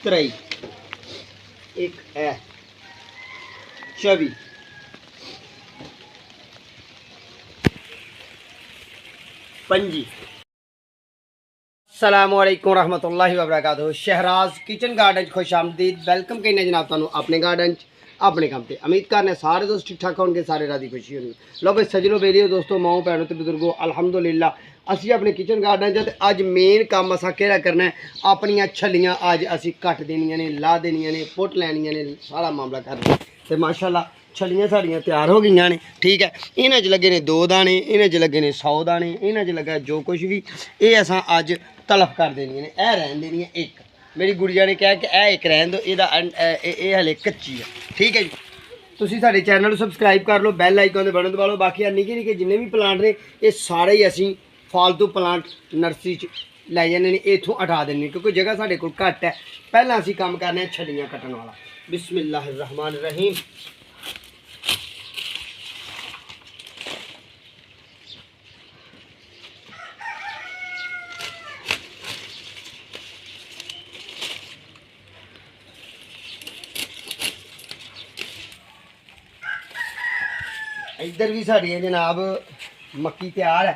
23 एक है 24 25। अस्सलामुअलैकुम रहमतुल्लाहि वबरकातुहू। शहराज किचन गार्डन खुश आमदीद। वेलकम कहना जनाब तुहानू अपने गार्डन अपने काम से। उम्मीद करने सारे दोस्त ठीक ठाक होंगे, सारे राजी खुशी होंगे। लो भाई सजनो बेलियो दोस्तों, माओ भैनों तो बुजुर्गो, अलहमदुलिल्लाह असी अपने किचन गार्डन च अज मेन काम असा केड़ा करना है, अपनियां छलियां अज असी कट देनियां ने, ला देनियां ने, पुट लैनियां ने, सारा मामला करना ते माशाअल्लाह छलियां साड़ियां तैयार हो गई ने। ठीक है, इन्हां च लगे ने 2 दाने, इन्हां च लगे ने 100 दाने, इन्हां च लगा जो कुछ भी, ये असा अज तलफ कर देनियां ने। यह रहन देनी है एक, मेरी गुड़िया ने कहा कि यह एक रहन दो, ये हले कच्ची है। ठीक है जी, तुसी साडे चैनल को सबसक्राइब कर लो, बैल आइकन दे बटन दबा लो। बाकी निक्के निक्के जिन्ने भी प्लांट ने ये सारे ही असी फालतू प्लांट नर्सरी च लै जाने ने, इत्थों हटा देने क्योंकि जगह साडे कोल घट है। पहला असी काम करने छड़ियां कट्टन वाला। बिस्मिल्लाहिर्रहमानिर्रहीम। इधर भी साड़ी जनाब मक्की तैयार है,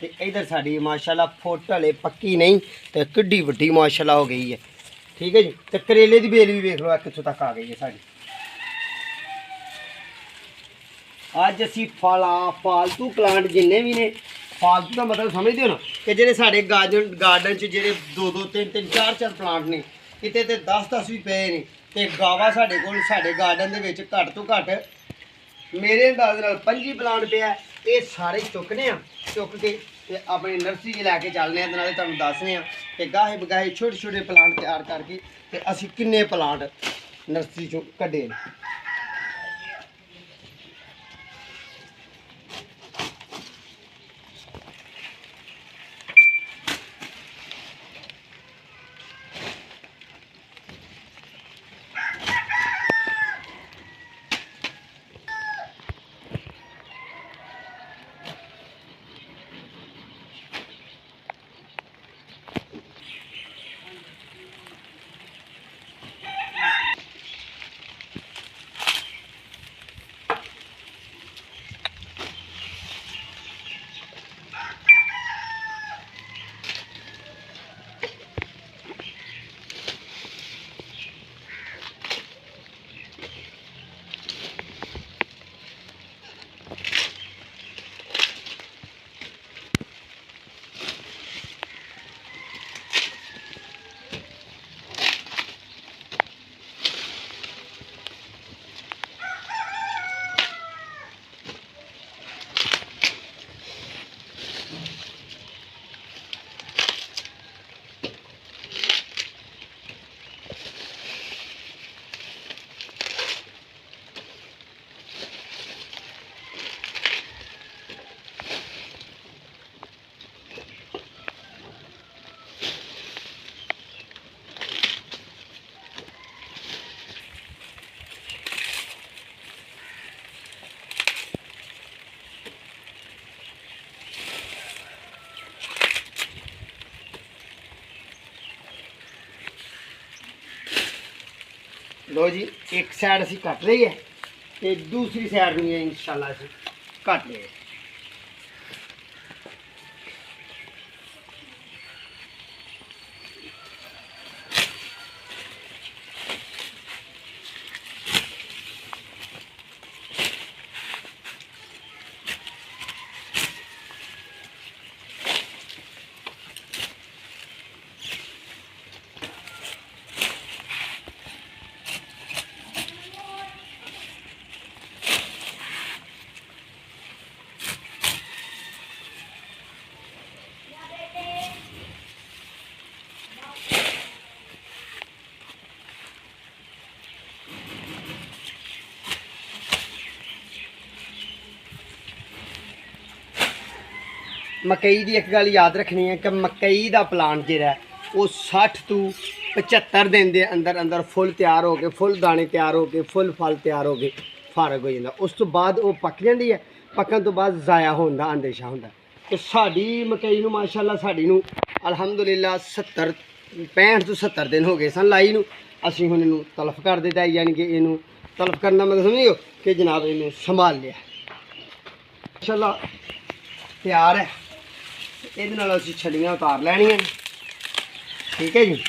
तो इधर साड़ी माशाल्लाह फुट हले पक्की नहीं तो किड्डी वड्डी माशाल्लाह हो गई है। ठीक है जी, तो करेले की बेल भी देख लो कितों तक आ गई है साड़ी। अज असी फालतू प्लांट जिन्ने भी ने, फालतू का मतलब समझते हो ना कि जेडे साढ़े गार्डन च जेडे 2-2 3-3 4-4 प्लांट ने, किते ते 10-10 भी पे ने, ते गावा साढ़े कोल साढ़े गार्डन दे विच घट तो घट मेरे अंदाजे नाल 25 प्लांट पे है। ये सारे चुकने चुक के ते अपनी नर्सरी च लैके चलने नाले तुहानूं दसने कि गाहे बगाहे छोटे छोटे प्लांट तैयार करके ते असी किन्ने प्लांट नर्सरी चों कड्ढे ने। लो जी, एक साइड असी कट रही है तो दूसरी साइड भी इंशाल्लाह असी कट रहे हैं। मकई की एक गल याद रखनी है कि मकई का प्लांट जो वो 60 तो 75 दिन के अंदर अंदर फुल तैयार हो गए, फुल दाने तैयार हो गए, फुल फल तैयार हो गए, फारग हो जाता। उस तो बाद वो पक जाती है, पकन तो बाद ज़ाया होने का अंदेशा होंदा। तो साड़ी मकई माशाअल्लाह साड़ी अलहमदुलिल्लाह 65 तो 70 दिन हो गए सन लाई नूं, ਅਸੀਂ ਹੁਣ ਇਹਨੂੰ ਤਲਫ ਕਰ ਦਿੱਤਾ, ਯਾਨੀ ਕਿ ਇਹਨੂੰ ਤਲਫ ਕਰਨਾ ਮਤਲਬ ਸਮਝਿਓ ਕਿ ਜਨਾਬ ਇਹਨੂੰ ਸੰਭਾਲ ਲਿਆ। ਮਾਸ਼ਾਅੱਲਾ ਤਿਆਰ ਹੈ। ਇਹਦੇ ਨਾਲ ਅਸੀਂ ਛੱਲੀਆਂ ਉਤਾਰ ਲੈਣੀਆਂ ਨੇ, ਠੀਕ ਹੈ ਜੀ।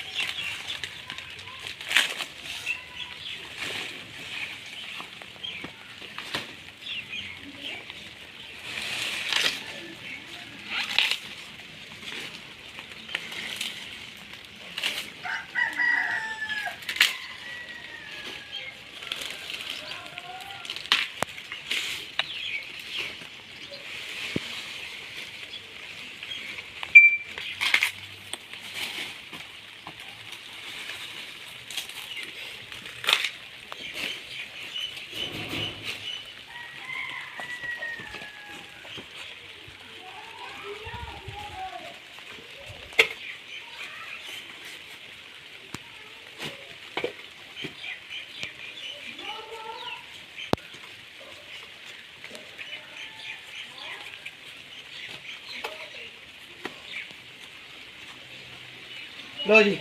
लो जी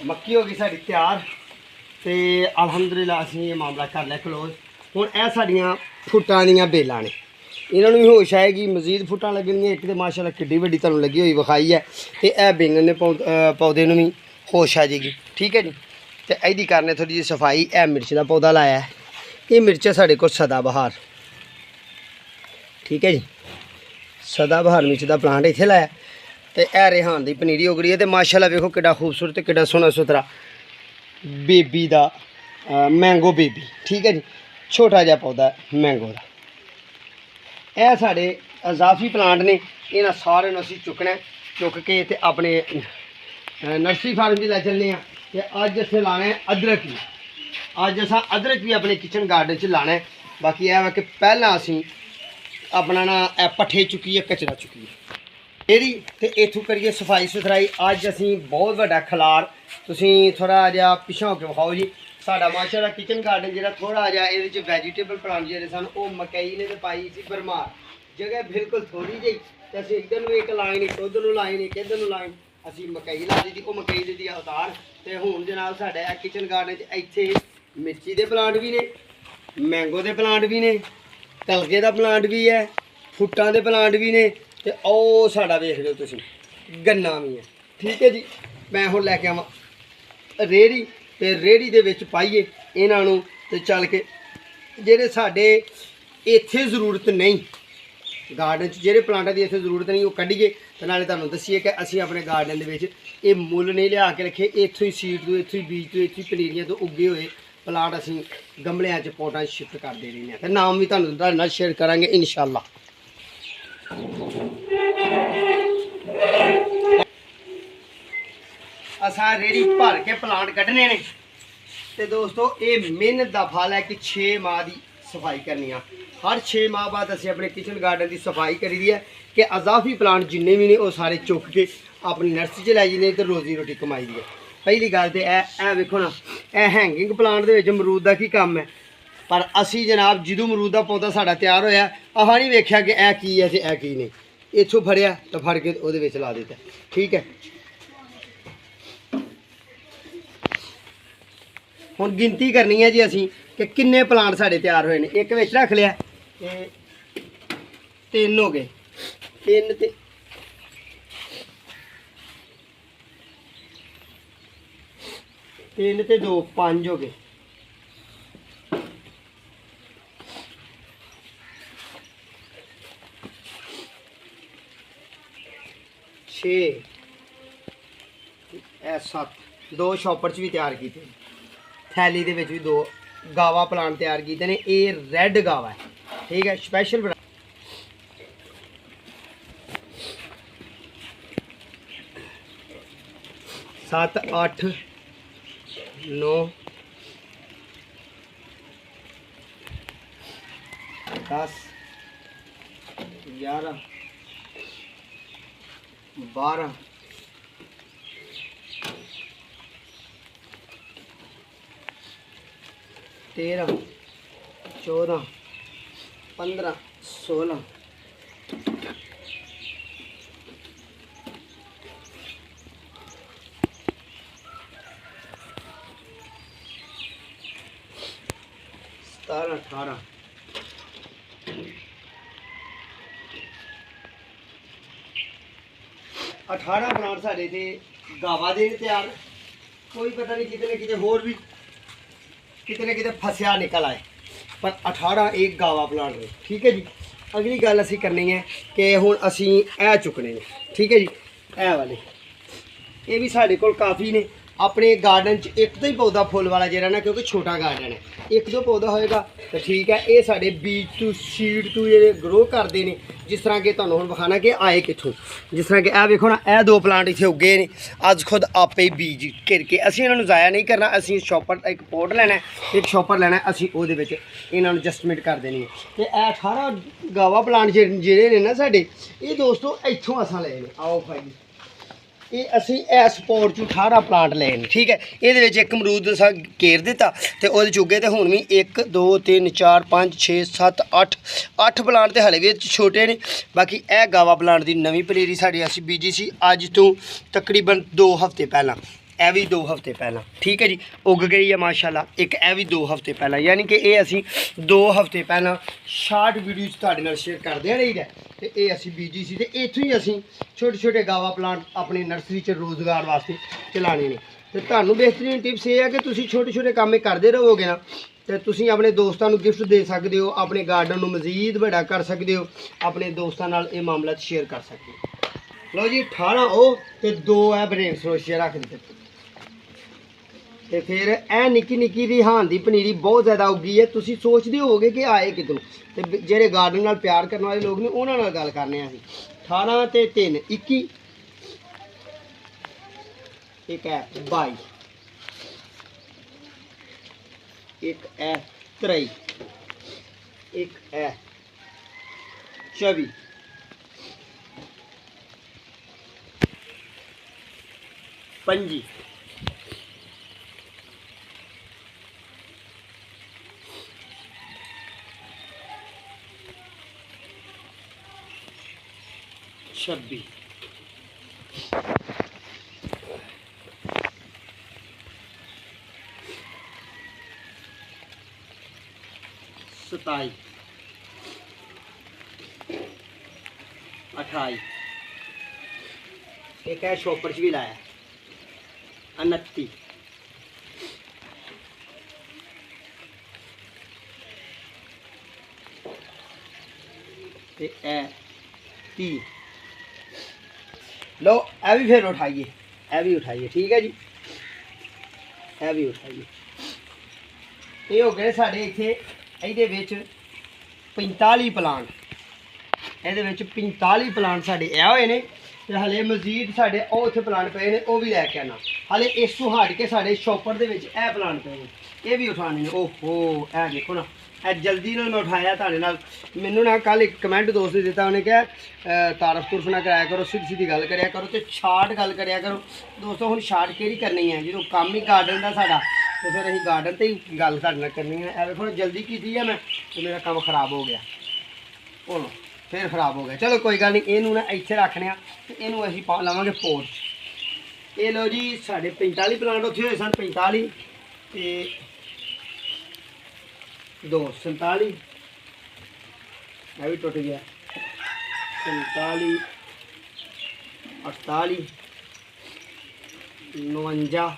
मक्की हो गई साड़ी तैयार तो अलहमदुलिल्लाह असीं ये मामला कर लिया क्लोज। हुण यह साड़ियाँ फुट्टां दीयां बेलां ने, इन्हां नूं भी होश आएगी मजीद फुट्टां लगणगीਆਂ। एक तो माशाअल्लाह किड्डी वड्डी तुहानूं लगी हुई विखाई है, तो यह बैंगन ने पौधे नूं भी होश आ जाएगी, ठीक है जी। तो ਇਹਦੀ करने थोड़ी जी सफाई। यह मिर्च का पौधा लाया है, ये मिर्च है साढ़े को सदाबहार, ठीक है जी। सदाबहार मिर्च का प्लांट इत्थे लाया तो यह रेहान की पनीरी उगड़ी है। तो माशाअल्लाह वेखो कितना खूबसूरत कितना सोहना सुथरा बेबी का मैंगो बेबी, ठीक है जी। छोटा जहा पौधा मैंगो का। यह साढ़े अजाफी प्लांट ने, इन्होंने सारे असीं चुकना चुक के ते अपने नर्सरी फार्म च लै चलने। तो अज असें लाना है अदरक भी, अज असां अदरक भी अपने किचन गार्डन च लाना है। बाकी यह है कि पहला असीं अपना ना पट्ठे चुकिए कचरा चुकिए ਇਹਦੀ ਤੇ इथों करिए सफाई सुथराई। अज असीं बहुत वड्डा खलार तुसीं थोड़ा जिहा पिछां हो के विखाओ जी। साडा माशाअल्लाह किचन गार्डन जिहड़ा थोड़ा जिहा इहदे च वैजीटेबल प्लांट जिहड़े सन ओह मकई ने ते पाई सी भरमार, जगह बिल्कुल थोड़ी जी। ते असीं इधर नूं एक लाइन एक उधर नूं लाइन एक इधर नूं लाइन असीं मकई ला दी, ओह मकई दी उतार। ते हुण जनाब साडा किचन गार्डन च इत्थे मिर्ची दे प्लांट भी ने, मैंगो दे प्लांट भी ने, तलगे दा प्लांट भी है, फुट्टां दे प्लांट भी ने, तो ਉਹ ਸਾਡਾ ਵੇਖ ਲਿਓ ਤੁਸੀਂ ਗੰਨਾ ਵੀ ਹੈ, ठीक है जी। मैं ਹੁਣ ਲੈ ਕੇ ਆਵਾਂ ਰੇਹੜੀ ਤੇ ਰੇਹੜੀ ਦੇ ਵਿੱਚ ਪਾਈਏ ਇਹਨਾਂ ਨੂੰ ਤੇ ਚੱਲ ਕੇ ਜਿਹੜੇ ਸਾਡੇ ਇੱਥੇ ਜ਼ਰੂਰਤ ਨਹੀਂ ਗਾਰਡਨ 'ਚ ਜਿਹੜੇ ਪਲਾਂਟਾਂ ਦੀ ਇੱਥੇ ਜ਼ਰੂਰਤ ਨਹੀਂ ਉਹ ਕੱਢੀਏ ਤੇ ਨਾਲੇ ਤੁਹਾਨੂੰ ਦੱਸੀਏ ਕਿ ਅਸੀਂ ਆਪਣੇ ਗਾਰਡਨ ਦੇ ਵਿੱਚ ਇਹ ਮੁੱਲ ਨਹੀਂ ਲਿਆ ਕੇ ਰੱਖੇ। ਇੱਥੋਂ ਹੀ ਸੀਡ ਤੋਂ ਇੱਥੋਂ ਹੀ ਬੀਜ ਤੋਂ ਇੱਥੋਂ ਹੀ ਪਨੀਰੀਆਂ ਤੋਂ ਉੱਗੇ ਹੋਏ ਪਲਾਂਟ ਅਸੀਂ ਗਮਲਿਆਂ 'ਚ ਪੋਟਾਂ 'ਚ ਸ਼ਿਫਟ ਕਰਦੇ ਰਹਿੰਦੇ ਹਾਂ ਤੇ ਨਾਮ ਵੀ ਤੁਹਾਨੂੰ ਤੁਹਾਡੇ ਨਾਲ ਸ਼ੇਅਰ ਕਰਾਂਗੇ ਇਨਸ਼ਾਅੱਲਾ। असा रेड़ी भर के प्लांट कड्ढने ने ते दोस्तों ये मेहनत का फल है कि 6 माह की सफाई करनी है। हर 6 माह बाद असीं अपने किचन गार्डन की सफाई करी दी है कि अजाफी प्लांट जिन्ने भी ने वो सारे चुक के अपनी नर्सरी च लै जाने तो रोजी रोटी कमाई दी है। पहली गल तो यह वेखो ना यह हैंगिंग प्लांट के अमरूद का की काम है, पर असी जनाब जो अमरूद का पौधा साड़ा तैयार होया अह नहीं वेख्या कि यह की है तो यह की नहीं, इत्थों फड़िया तो फड़ के वो ला दिता, ठीक है। हुण गिनती करनी है जी असी कि किन्ने प्लांट साढ़े तैयार होए ने। एक विच रख लिया ते 3 हो गए, 3 ते 3 ते 2 5 हो गए, 6 7 2 शॉपर च भी तैयार किए, थैली दे विच भी 2 गावा प्लांट तैयार किए ने। ये रैड गावा है, ठीक है, स्पैशल 7 8 9 10 11 12 13 14 15 16 17 17 18 18 ਪਲਾਂਟ ਸਾਡੇ ਤੇ ਗਾਵਾ ਦੇ ਨੇ ਤਿਆਰ। ਕੋਈ ਪਤਾ ਨਹੀਂ ਕਿਤੇ ਨਾ ਕਿਤੇ ਹੋਰ ਵੀ ਕਿਤੇ ਨਾ ਕਿਤੇ ਫਸਿਆ ਨਿਕਲ ਆਏ, ਪਰ 18 ਇੱਕ ਗਾਵਾ ਪਲਾਂਟ ਨੇ। ਠੀਕ ਹੈ ਜੀ। ਅਗਲੀ ਗੱਲ ਅਸੀਂ ਕਰਨੀ ਹੈ ਕਿ ਹੁਣ ਅਸੀਂ ਇਹ ਚੁੱਕਣੇ ਨੇ। ਠੀਕ ਹੈ ਜੀ। ਇਹ ਵਾਲੇ ਇਹ ਵੀ ਸਾਡੇ ਕੋਲ ਕਾਫੀ ਨੇ ਆਪਣੇ ਗਾਰਡਨ 'ਚ। ਇੱਕ ਤਾਂ ਹੀ ਪੌਦਾ ਫੁੱਲ ਵਾਲਾ ਜਿਹੜਾ ਨਾ, ਕਿਉਂਕਿ ਛੋਟਾ ਗਾਰਡਨ ਹੈ, ਇੱਕ ਦੋ ਪੌਦਾ ਹੋਏਗਾ ਤਾਂ ਠੀਕ ਹੈ। ਇਹ ਸਾਡੇ ਬੀਜ ਟੂ ਸੀਡ ਟੂ ਜਿਹੜੇ ਗਰੋ ਕਰਦੇ ਨੇ, ਜਿਸ ਤਰ੍ਹਾਂ ਕਿ ਤੁਹਾਨੂੰ ਹੁਣ ਵਿਖਾਣਾ ਕਿ ਆਏ ਕਿੱਥੋਂ। ਜਿਸ ਤਰ੍ਹਾਂ ਕਿ ਇਹ ਵੇਖੋ ਨਾ, ਇਹ 2 ਪਲਾਂਟ ਇੱਥੇ ਉੱਗੇ ਨੇ ਅੱਜ ਖੁਦ ਆਪੇ ਹੀ ਬੀਜ ਘਿਰ ਕੇ। ਅਸੀਂ ਇਹਨਾਂ ਨੂੰ ਜ਼ਾਇਆ ਨਹੀਂ ਕਰਨਾ। ਅਸੀਂ ਸ਼ੋਪਰ ਇੱਕ ਪੋਟ ਲੈਣਾ, ਇੱਕ ਸ਼ੋਪਰ ਲੈਣਾ, ਅਸੀਂ ਉਹਦੇ ਵਿੱਚ ਇਹਨਾਂ ਨੂੰ ਐਡਜਸਟਮੈਂਟ ਕਰ ਦੇਣੀ ਹੈ। ਤੇ ਇਹ 18 ਗਾਵਾ ਪਲਾਂਟ ਜਿਹੜੇ ਨੇ ਨਾ ਸਾਡੇ, ਇਹ ਦੋਸਤੋ ਇੱਥੋਂ ਅਸਾਂ ਲਏ ਨੇ। ਆਓ ਭਾਈ, ਇਹ ਅਸੀਂ ਇਸ ਸਪੋਰਟ 'ਚ 18 ਪਲਾਂਟ ਲਏ ਨੇ। ਠੀਕ ਹੈ। ਇਹਦੇ ਵਿੱਚ ਇੱਕ ਅਮਰੂਦ ਅਸਾਂ ਘੇਰ ਦਿੱਤਾ ਤੇ ਉਹਦੇ ਚੁੱਗੇ ਤੇ ਹੁਣ ਵੀ 1 2 3 4 5 6 7 8 ਪਲਾਂਟ ਤੇ ਹਲੇ ਵੀ ਛੋਟੇ ਨੇ। ਬਾਕੀ ਇਹ ਗਾਵਾ ਪਲਾਂਟ ਦੀ ਨਵੀਂ ਪਨੀਰੀ ਸਾਡੀ ਅਸੀਂ ਬੀਜੀ ਸੀ ਅੱਜ ਤੋਂ ਤਕਰੀਬਨ 2 ਹਫ਼ਤੇ ਪਹਿਲਾਂ। ਇਹ ਵੀ 2 ਹਫ਼ਤੇ ਪਹਿਲਾਂ। ਠੀਕ ਹੈ ਜੀ। ਉੱਗ ਗਈ ਹੈ ਮਾਸ਼ਾਅੱਲਾ। ਇੱਕ ਇਹ ਵੀ 2 ਹਫ਼ਤੇ ਪਹਿਲਾਂ, ਯਾਨੀ ਕਿ ਇਹ ਅਸੀਂ 2 ਹਫ਼ਤੇ ਪਹਿਲਾਂ ਸ਼ਾਰਟ ਵੀਡੀਓ 'ਚ ਤੁਹਾਡੇ ਨਾਲ ਸ਼ੇਅਰ ਕਰਦੇ ਰਹੀਦਾ। ਤੇ ਇਹ ਅਸੀਂ ਬੀਜੀ ਸੀ ਤੇ ਇੱਥੋਂ ਹੀ ਅਸੀਂ ਛੋਟੇ ਛੋਟੇ ਗਾਵਾ ਪਲਾਂਟ ਆਪਣੀ ਨਰਸਰੀ 'ਚ ਰੋਜ਼ਗਾਰ ਵਾਸਤੇ ਚਲਾਉਣੇ ਨੇ। ਤੇ ਤੁਹਾਨੂੰ ਬਿਹਤਰੀਨ ਟਿਪਸ ਇਹ ਹੈ ਕਿ ਤੁਸੀਂ ਛੋਟੇ ਛੋਟੇ ਕੰਮ ਇਹ ਕਰਦੇ ਰਹੋਗੇ ਨਾ, ਤੇ ਤੁਸੀਂ ਆਪਣੇ ਦੋਸਤਾਂ ਨੂੰ ਗਿਫਟ ਦੇ ਸਕਦੇ ਹੋ, ਆਪਣੇ ਗਾਰਡਨ ਨੂੰ ਮਜ਼ੀਦ ਵੱਡਾ ਕਰ ਸਕਦੇ ਹੋ, ਆਪਣੇ ਦੋਸਤਾਂ ਨਾਲ ਇਹ ਮਾਮਲਾ ਸ਼ੇਅਰ ਕਰ ਸਕਦੇ ਹੋ। ਲਓ ਜੀ 18 ਉਹ ਤੇ 2 ਇਹ ਬਰੇਨ ਸਰੋਸ਼ੀਆ ਰੱਖ ਦਿੱਤੇ। ਤੇ ਫਿਰ ਇਹ ਨਿੱਕੀ ਨਿੱਕੀ ਰਿਹਾਨ ਦੀ ਪਨੀਰੀ ਬਹੁਤ ਜ਼ਿਆਦਾ ਉੱਗੀ ਹੈ। ਤੁਸੀਂ ਸੋਚਦੇ ਹੋਵੋਗੇ ਕਿ ਆਏ ਕਿਦੋਂ। ਤੇ ਜਿਹੜੇ ਗਾਰਡਨ ਨਾਲ ਪਿਆਰ ਕਰਨ ਵਾਲੇ ਲੋਕ ਨੇ ਉਹਨਾਂ ਨਾਲ ਗੱਲ ਕਰਨੇ ਆ ਅਸੀਂ। 18 ਤੇ 3 21, ਇੱਕ ਹੈ 22, ਇੱਕ ਹੈ 23, ਇੱਕ ਹੈ 24, 25, 26, 27, 28, एक है शॉपर च भी लाया 29, ते ए 30। लो ए भी फिर उठाइए, ए भी उठाइए। ठीक है जी। ए भी उठाइए। ये हो गए साढ़े इत्थे ਇਹਦੇ ਵਿੱਚ 45 ਪਲਾਂਟ। ਇਹਦੇ ਵਿੱਚ 45 ਪਲਾਂਟ ਸਾਡੇ ਇਹ ਹੋਏ ਨੇ ਤੇ ਹਲੇ ਮਜ਼ੀਦ ਸਾਡੇ ਉਹ ਉੱਥੇ ਪਲਾਂਟ ਪਏ ਨੇ, ਉਹ ਵੀ ਲੈ ਕੇ ਆਣਾ। ਹਲੇ ਇਸ ਤੋਂ ਹਟ ਕੇ ਸਾਡੇ ਸ਼ੋਪਰ ਦੇ ਵਿੱਚ ਇਹ ਪਲਾਂਟ ਪਏ ਨੇ, ਇਹ ਵੀ ਉਠਾਣੇ ਨੇ। ਓਹੋ ਇਹ ਦੇਖੋ ਨਾ, ਇਹ ਜਲਦੀ ਨਾਲ ਮੈਂ ਉਠਾਇਆ ਤੁਹਾਡੇ ਨਾਲ। ਮੈਨੂੰ ਨਾ ਕੱਲ ਇੱਕ ਕਮੈਂਟ ਦੋਸਤ ਨੇ ਦਿੱਤਾ, ਉਹਨੇ ਕਿਹਾ ਤਾਰਫ ਤੁਰਫ ਨਾ ਕਰਾਇਆ ਕਰੋ, ਸਿੱਧੀ ਸਿੱਧੀ ਗੱਲ ਕਰਿਆ ਕਰੋ ਤੇ ਸ਼ਾਰਟ ਗੱਲ ਕਰਿਆ ਕਰੋ। ਦੋਸਤੋ ਹੁਣ ਸ਼ਾਰਟ ਕਿਹੜੀ ਕਰਨੀ ਹੈ ਜਦੋਂ ਕੰਮ ਹੀ ਗਾਰਡਨ ਦਾ ਸਾਡਾ, ਤੇ ਫਿਰ ਅਸੀਂ ਗਾਰਡਨ ਤੇ ਹੀ ਗੱਲ ਤੁਹਾਡੇ ਨਾਲ ਕਰਨੀ ਹੈ। ਐਵੇਂ ਥੋੜਾ ਜਲਦੀ ਕੀਤੀ ਹੈ ਮੈਂ ਤੇ ਮੇਰਾ ਕੰਮ ਖਰਾਬ ਹੋ ਗਿਆ। ਹੁਣ ਫਿਰ ਖਰਾਬ ਹੋ ਗਿਆ। ਚਲੋ ਕੋਈ ਗੱਲ ਨਹੀਂ, ਇਹਨੂੰ ਨਾ ਇੱਥੇ ਰੱਖਣੇ ਆ ਤੇ ਇਹਨੂੰ ਅਸੀਂ ਪਾ ਲਵਾਂਗੇ ਪੋਟ 'ਚ। ਇਹ ਲਓ ਜੀ ਸਾਡੇ 45 ਪਲਾਂਟ ਉੱਥੇ ਹੋਏ ਸਨ। 45 ਤੇ 2 47, ਇਹ ਵੀ ਟੁੱਟ ਗਿਆ। 47 48 49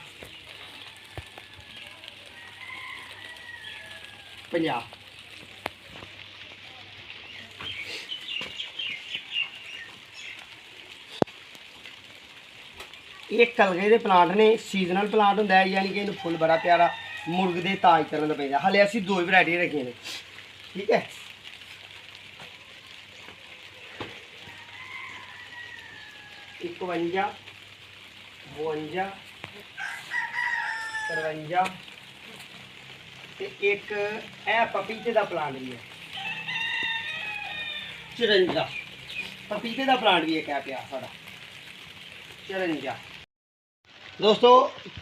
50। ਇਹ ਕਲਗੇ ਦੇ ਪਲਾਂਟ ਨੇ, ਸੀਜ਼ਨਲ ਪਲਾਂਟ ਹੁੰਦਾ ਹੈ, ਯਾਨੀ ਕਿ ਇਹਨੂੰ ਫੁੱਲ ਬੜਾ ਪਿਆਰਾ ਮੁਰਗ ਦੇ ਤਾਜ ਕਰਨ ਦਾ ਪੈਂਦਾ। ਹਲੇ ਅਸੀਂ 2 ਵੈਰਾਈਟੀ ਰੱਖੀਆਂ ਨੇ। ਠੀਕ ਹੈ। ਇੱਕ 52 52 53 ਤੇ ਇੱਕ ਇਹ ਪਪੀਤੇ ਦਾ ਪਲਾਂਟ ਵੀ ਹੈ 54। ਪਪੀਤੇ ਦਾ ਪਲਾਂਟ ਵੀ ਇੱਕ ਹੈ ਪਿਆ ਸਾਡਾ 54। ਦੋਸਤੋ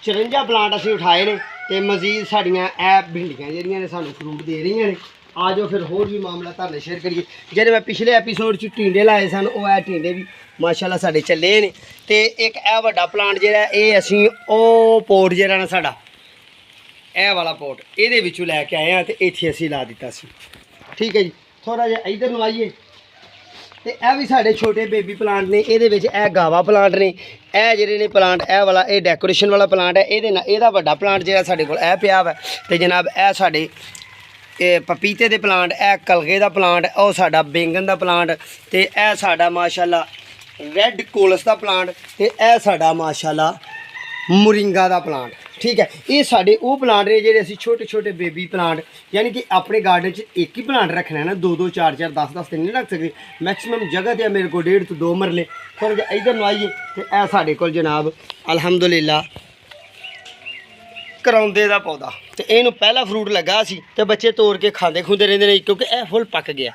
54 ਪਲਾਂਟ ਅਸੀਂ ਉਠਾਏ ਨੇ ਤੇ ਮਜ਼ੀਦ ਸਾਡੀਆਂ ਇਹ ਭਿੰਡੀਆਂ ਜਿਹੜੀਆਂ ਨੇ ਸਾਨੂੰ ਫਰੂਟ ਦੇ ਰਹੀਆਂ ਨੇ। ਆ ਜਾਓ ਫਿਰ ਹੋਰ ਵੀ ਮਾਮਲਾ ਤੁਹਾਨੂੰ ਸ਼ੇਅਰ ਕਰੀਏ। ਜਿਹੜੇ ਮੈਂ ਪਿਛਲੇ ਐਪੀਸੋਡ 'ਚ ਟੀਂਡੇ ਲਾਏ ਸਨ, ਉਹ ਇਹ ਟੀਂਡੇ ਵੀ ਮਾਸ਼ਾਅੱਲਾ ਸਾਡੇ ਚੱਲੇ ਨੇ। ਤੇ ਇੱਕ ਇਹ ਵੱਡਾ ਪਲਾਂਟ ਜਿਹੜਾ ਇਹ ਅਸੀਂ ਉਹ ਪੋਟ ਜਿਹੜਾ ਨਾ ਸਾਡਾ ਇਹ ਵਾਲਾ ਪੋਟ ਇਹਦੇ ਵਿੱਚੋਂ ਲੈ ਕੇ ਆਏ ਆ ਤੇ ਇੱਥੇ ਅਸੀਂ ਲਾ ਦਿੱਤਾ ਸੀ। ਠੀਕ ਹੈ ਜੀ। ਥੋੜਾ ਜਿਹਾ ਇੱਧਰ ਨੂੰ ਆਈਏ ਤੇ ਇਹ ਵੀ ਸਾਡੇ ਛੋਟੇ ਬੇਬੀ ਪਲਾਂਟ ਨੇ। ਇਹਦੇ ਵਿੱਚ ਇਹ ਗਾਵਾ ਪਲਾਂਟ ਨੇ, ਇਹ ਜਿਹੜੇ ਨੇ ਪਲਾਂਟ, ਇਹ ਵਾਲਾ ਇਹ ਡੈਕੋਰੇਸ਼ਨ ਵਾਲਾ ਪਲਾਂਟ ਹੈ। ਇਹਦੇ ਨਾਲ ਇਹਦਾ ਵੱਡਾ ਪਲਾਂਟ ਜਿਹੜਾ ਸਾਡੇ ਕੋਲ ਇਹ ਪਿਆ ਵਾ। ਤੇ ਜਨਾਬ ਇਹ ਸਾਡੇ ਇਹ ਪਪੀਤੇ ਦੇ ਪਲਾਂਟ, ਇਹ ਕਲਗੇ ਦਾ ਪਲਾਂਟ, ਉਹ ਸਾਡਾ ਬੈਂਗਣ ਦਾ ਪਲਾਂਟ, ਤੇ ਇਹ ਸਾਡਾ ਮਾਸ਼ਾਅੱਲਾ ਰੈੱਡ ਕੋਲਸ ਦਾ ਪਲਾਂਟ, ਤੇ ਇਹ ਸਾਡਾ ਮਾਸ਼ਾਅੱਲਾ ਮੁਰਿੰਗਾ ਦਾ ਪਲਾਂਟ। ਠੀਕ ਹੈ। ਇਹ ਸਾਡੇ ਉਹ ਪਲਾਂਟ ਨੇ ਜਿਹੜੇ ਅਸੀਂ ਛੋਟੇ ਛੋਟੇ ਬੇਬੀ ਪਲਾਂਟ, ਯਾਨੀ ਕਿ ਆਪਣੇ ਗਾਰਡਨ 'ਚ ਇੱਕ ਹੀ ਪਲਾਂਟ ਰੱਖਣਾ ਹੈ ਨਾ, 2-2 4-4 10-10 ਤੇ ਨਹੀਂ ਰੱਖ ਸਕਦੇ। ਮੈਕਸਿਮਮ ਜਗ੍ਹਾ ਤੇ ਮੇਰੇ ਕੋਲ 1.5 ਤੋਂ 2 ਮਰਲੇ। ਥੋੜ੍ਹਾ ਜਿਹਾ ਇੱਧਰ ਨੂੰ ਆਈਏ ਤੇ ਇਹ ਸਾਡੇ ਕੋਲ ਜਨਾਬ ਅਲਹਮਦੁਲਿਲਾ ਕਰੌਂਦੇ ਦਾ ਪੌਦਾ, ਤੇ ਇਹਨੂੰ ਪਹਿਲਾ ਫਰੂਟ ਲੱਗਾ ਸੀ ਤੇ ਬੱਚੇ ਤੋੜ ਕੇ ਖਾਂਦੇ ਖੁੰਦੇ ਰਹਿੰਦੇ ਨੇ, ਕਿਉਂਕਿ ਇਹ ਫੁੱਲ ਪੱਕ ਗਿਆ।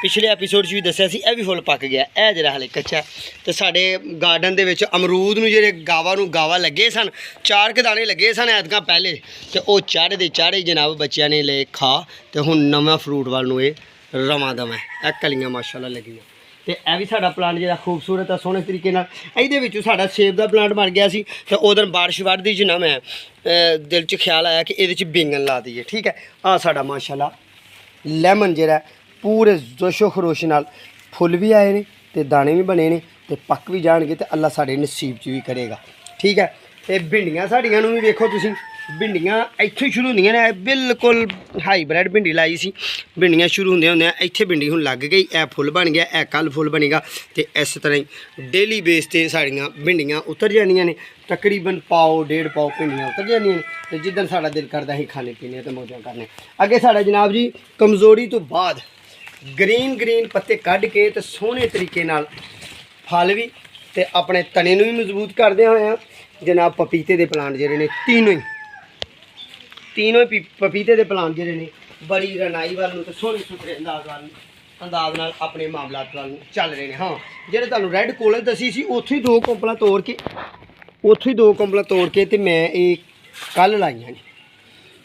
ਪਿਛਲੇ ਐਪੀਸੋਡ 'ਚ ਵੀ ਦੱਸਿਆ ਸੀ ਇਹ ਵੀ ਫੁੱਲ ਪੱਕ ਗਿਆ। ਇਹ ਜਿਹੜਾ ਹਲੇ ਕੱਚਾ। ਤੇ ਸਾਡੇ ਗਾਰਡਨ ਦੇ ਵਿੱਚ ਅਮਰੂਦ ਨੂੰ ਜਿਹੜੇ ਗਾਵਾ ਲੱਗੇ ਸਨ, 4 ਕੁ ਦਾਣੇ ਲੱਗੇ ਸਨ ਐਤਕਾਂ ਪਹਿਲੇ, ਤੇ ਉਹ ਚਾੜੇ ਦੇ ਚਾੜੇ ਜਨਾਬ ਬੱਚਿਆਂ ਨੇ ਲੈ ਖਾ, ਤੇ ਹੁਣ ਨਵਾਂ ਫਰੂਟ ਵੱਲ ਨੂੰ ਇਹ ਰਵਾਂ ਦਵਾਂ। ਇਹ ਕਲੀਆਂ ਮਾਸ਼ਾਅੱਲਾ ਲੱਗੀਆਂ। ਤੇ ਇਹ ਵੀ ਸਾਡਾ ਪਲਾਂਟ ਜਿਹੜਾ ਖੂਬਸੂਰਤ ਆ ਸੋਹਣੇ ਤਰੀਕੇ ਨਾਲ। ਇਹਦੇ ਵਿੱਚੋਂ ਸਾਡਾ ਸੇਬ ਦਾ ਪਲਾਂਟ ਬਣ ਗਿਆ ਸੀ, ਤੇ ਉਦੋਂ ਬਾਰਿਸ਼ ਵੱਧਦੀ ਜਿੰਨਾ ਮੈਂ ਦਿਲ 'ਚ ਖਿਆਲ ਆਇਆ ਕਿ ਇਹਦੇ 'ਚ ਬੈਂਗਣ ਲਾ ਦਈਏ। ਠੀਕ ਹੈ। ਆਹ ਸਾਡਾ ਮਾਸ਼ਾਅੱਲਾ ਲੈਮਨ ਜਿਹੜਾ ਪੂਰੇ ਜੋਸ਼ੋ ਖਰੋਸ਼ ਨਾਲ ਫੁੱਲ ਵੀ ਆਏ ਨੇ, ਤੇ ਦਾਣੇ ਵੀ ਬਣੇ ਨੇ, ਤੇ ਪੱਕ ਵੀ ਜਾਣਗੇ, ਤੇ ਅੱਲਾ ਸਾਡੇ ਨਸੀਬ 'ਚ ਵੀ ਕਰੇਗਾ। ਠੀਕ ਹੈ। ਤੇ ਭਿੰਡੀਆਂ ਸਾਡੀਆਂ ਨੂੰ ਵੀ ਵੇਖੋ ਤੁਸੀਂ, ਭਿੰਡੀਆਂ ਇੱਥੋਂ ਹੀ ਸ਼ੁਰੂ ਹੁੰਦੀਆਂ ਨੇ। ਬਿਲਕੁਲ ਹਾਈਬ੍ਰਿਡ ਭਿੰਡੀ ਲਾਈ ਸੀ, ਭਿੰਡੀਆਂ ਸ਼ੁਰੂ ਹੁੰਦਿਆਂ ਇੱਥੇ ਭਿੰਡੀ ਹੁਣ ਲੱਗ ਗਈ। ਇਹ ਫੁੱਲ ਬਣ ਗਿਆ, ਇਹ ਕੱਲ੍ਹ ਫੁੱਲ ਬਣੇਗਾ, ਤੇ ਇਸ ਤਰ੍ਹਾਂ ਹੀ ਡੇਲੀ ਬੇਸ 'ਤੇ ਸਾਡੀਆਂ ਭਿੰਡੀਆਂ ਉਤਰ ਜਾਂਦੀਆਂ ਨੇ। ਤਕਰੀਬਨ ਪਾਓ 1.5 ਪਾਓ ਭਿੰਡੀਆਂ ਉਤਰ ਜਾਂਦੀਆਂ ਨੇ, ਤੇ ਜਿੱਦਣ ਸਾਡਾ ਦਿਲ ਕਰਦਾ ਅਸੀਂ ਖਾਣੇ ਪੀਣੇ ਤੇ ਮੌਜਾਂ ਕਰਨੇ। ਅੱਗੇ ਸਾਡਾ ਜਨਾਬ ਜੀ ਕਮਜ਼ੋਰੀ ਤੋਂ ਬਾਅਦ ਗ੍ਰੀਨ ਪੱਤੇ ਕੱਢ ਕੇ ਤੇ ਸੋਹਣੇ ਤਰੀਕੇ ਨਾਲ ਫਲ ਵੀ ਤੇ ਆਪਣੇ ਤਣੇ ਨੂੰ ਵੀ ਮਜ਼ਬੂਤ ਕਰਦੇ ਹੋਏ ਆ ਜਨਾਬ ਪਪੀਤੇ ਦੇ ਪਲਾਂਟ ਜਿਹੜੇ ਨੇ तीनों ही पपीते के प्लांट जोड़े ने बड़ी रनाई वाल तो सोहने सुथरे अंदाज नाल अपने मामलात वाल चल रहे हैं। हाँ जो तुहानूं रैड कोलज दसी सी उत्थों ही 2 कंपलां तोड़ के ते मैं ये कल लाइयां ने।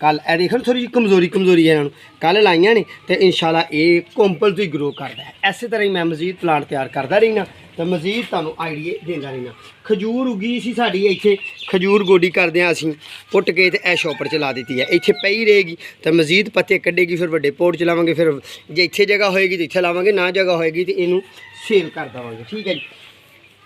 कल ए देखो थोड़ी जी कमजोरी है इन्होंने कल लाइयां ने, तो इंशाल्लाह ये कंपल तो ही ग्रो करता है। इस तरह ही मैं मजीद प्लांट तैयार करता रहना, तो मजीद तुहानूं आइडिए देंदा रहना। खजूर उगी सी साडी इत्थे, खजूर गोडी करदे आं असीं पुट के ते शॉपर च ला दी है, इत्थे पई रहेगी तो मजीद पत्ते कड्डेगी, फिर वड्डे पोट च लावांगे, फिर जे इत्थे जगह होएगी तो इत्थे लावांगे, ना जगह होएगी तो इनू सेल कर देवांगे। ठीक है जी।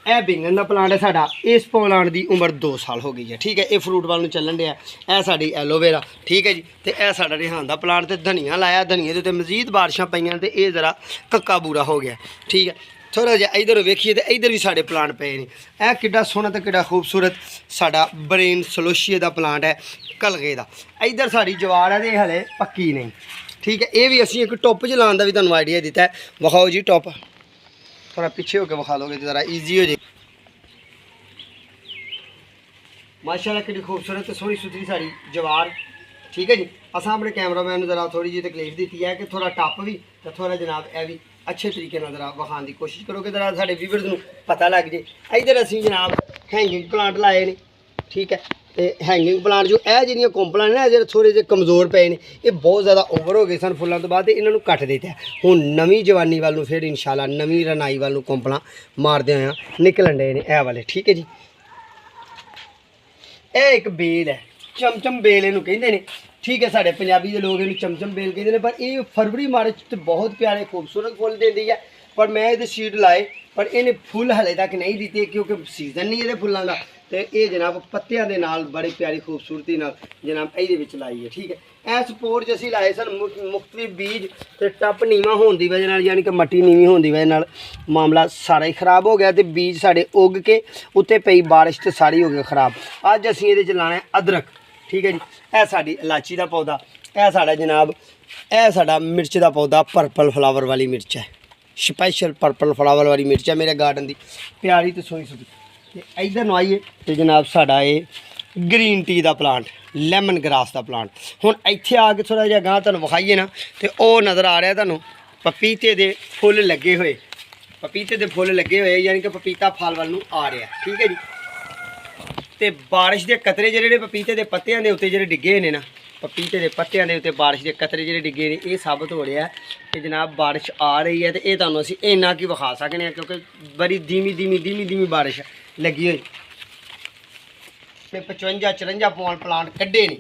यह बैंगन का प्लांट है साडा, इस प्लांट की उम्र 2 साल हो गई है। ठीक है। ये फ्रूट वाल चलन दिया। यह साड़ी एलोवेरा। ठीक है जी। तो यह साडा रिहान का प्लांट, तो धनिया लाया, धनिया के मजीद बारिशां पईयां ते ये जरा कक्का बूरा हो गया। ठीक है। थोड़ा जिहा इधर वेखिए तो इधर भी साढ़े प्लांट पे ने। यह किड्डा सोहना तो किड्डा खूबसूरत साडा ब्रेन सलोशिए का प्लांट है कलगे का। इधर साड़ी जवाड़ है तो हले पक्की नहीं। ठीक है। ये भी असीं एक टुप च लाने का भी तुहानूं आइडिया दिता है। विखाओ जी टुप, थोड़ा पीछे होकर विखा लोगे तो ज़रा ईजी हो जाए। माशाल्लाह कितनी खूबसूरत सोहनी सुथरी साड़ी जवार। ठीक है जी। अस अपने कैमरामैन ने ज़रा थोड़ी जी तकलीफ दी है कि थोड़ा टप भी तो थोड़ा जनाब यह भी अच्छे तरीके ज़रा विखाने की कोशिश करो कि ज़रा साढ़े व्यूअर्स को पता लग जाए। इधर असीं जनाब हैंगिंग प्लांट लाए ने। ठीक है। तो हैंगिंग प्लांट जो यह जी कोंपलां ने जो थोड़े जे कमज़ोर पे ने, ये बहुत ज़्यादा ओवर हो गए सन फुलों तो बाद, इन्होंने कट दिता है। हुण नवीं जवानी वाल नूं फिर इंशाल्लाह नवीं रनाई वाल नूं कोंपलां मारदे होए निकलन डे ने यह वाले। ठीक है जी। यह एक बेल है, चमचम बेल इहनूं कहिंदे ने। ठीक है। साढ़े पंजाबी के लोग इहनूं चमचम बेल कहते हैं, पर यह फरवरी मार्च तो बहुत प्यारे खूबसूरत फुल देती है। पर मैं ये सीड लाए पर इन्हें फुल हले तक नहीं दिते क्योंकि सीजन नहीं ये फुलों का। तो ये जनाब पत्तियां दे नाल बड़ी प्यारी खूबसूरती नाल जनाब ये लाई है। ठीक है। इस पोर्ट असीं लाए सन मुख्तलिफ बीज, तो टप नीवा होने की वजह यानी कि मट्टी नीवी होने की वजह मामला सारा ही खराब हो गया, तो बीज साढ़े उग के उत्ते पई बारिश तो सारी हो गई खराब। अज असीं इहदे च लाना है अदरक। ठीक है जी। यह साड़ी इलाची का पौधा, यह साड़ा जनाब यह साड़ा मिर्च का पौधा, पर्पल फ्लावर वाली मिर्च है, स्पैशल पर्पल फ्लावर वाली मिर्च है मेरे गार्डन की प्यारी तो सोई सुथरी। इधर नू आइए तो जनाब साड़ा ये ग्रीन टी का प्लांट, लैमन ग्रास का प्लांट। हुण इत्थे आके थोड़ा जिहा गांह तुहानूं विखाइए ना तो वह नज़र आ रहा तुहानूं पपीते के फुल लगे हुए, पपीते के फुल लगे हुए यानी कि पपीता फल वाल नूं आ रहा। ठीक है जी। तो बारिश के कतरे जिहड़े पपीते के पत्तियां के उत्ते जिहड़े डिगे ने ना, पपीते के पत्तियां के उत्ते बारिश के कतरे जिहड़े डिगे ने, ये साबित हो रहा है कि जनाब बारिश आ रही है। तो ये तुहानूं असीं इन्ना की विखा सकते हैं क्योंकि बड़ी धीमी बारिश लगी हुई। 55-54 पौंड प्लांट कड्ढे ने।